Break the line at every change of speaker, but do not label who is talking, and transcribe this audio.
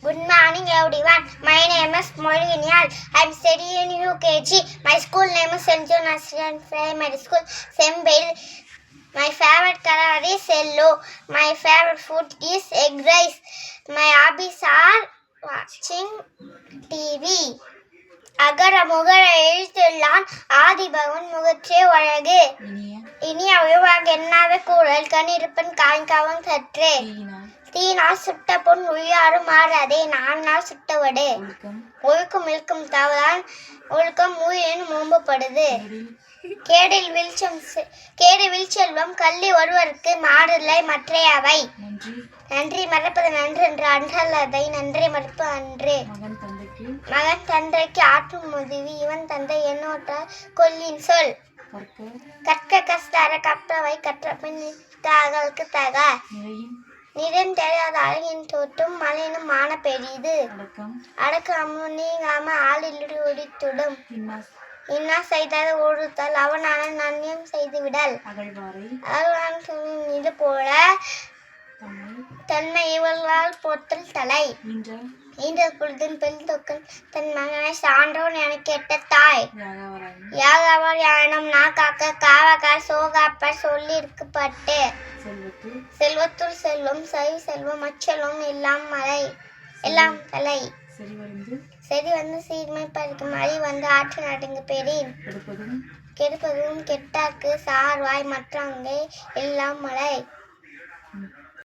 Good morning, everyone. My name is Molinial. I am studying in UKG. My school name is St. John Asrian Primary School, Sembil. My favorite color is yellow. My favorite food is egg rice. My hobbies are watching TV. அகர முகர எழுத்தெல்லாம் ஆதிபவன் முகற்றே அழகு. இனிய உயவாக எண்ணாத கூறல் கண்ணிருப்பன் காய்காவன் சற்றே. தீனால் சுட்ட பொன் உழியாறு மாறாதே நானால் சுட்டவடு. ஒழுக்கம் இழுக்கும் தவறான் ஒழுக்கம் ஊழியன் ஓம்பப்படுது. கேடு வில்செல்வம் கல்வி ஒருவருக்கு மாறுதலை மற்றையவை. நன்றி மறப்பது நன்று என்று அன்றல்லதை நன்றி மறப்பு அன்று. மகன் தந்தைக்கு ஆற்றும் உதவி இவன் தந்தை என்னோட்ட கொல்லின் சொல். கற்க கஸ்தார கற்றவை கற்றபின் தகவலுக்கு தக. நிறம் தெரியாத அழகின் தோட்டும் மலையினும் மான பெரியது. அடக்கம் நீங்காம ஆளில் ஒடித்துடும். இன்னா செய்தது ஒழுத்தல் அவனான நன்னியம் செய்து விடல். இது போல தன்னை இவர்களால் போத்தல் தலை. ஈன்ற பொழுதும் பெண் தொக்கன் தன் மகனை சான்றோன் என கேட்ட தாய். யாகவர் யானம் நான் காக்க காவக்கார் சோகாப்பர் சொல்லி இருக்கப்பட்டு. செல்வத்துள் செல்வம் செவி செல்வம் அச்செல்வம் எல்லாம் மலை எல்லாம் தலை. சரி வந்து சீர்மை பறிக்கும் அழி வந்து ஆற்று நடுங்கு பெறின். கெடுப்பதும் கெட்டாக்கு சார்வாய் மற்றங்கே எல்லாம் மலை.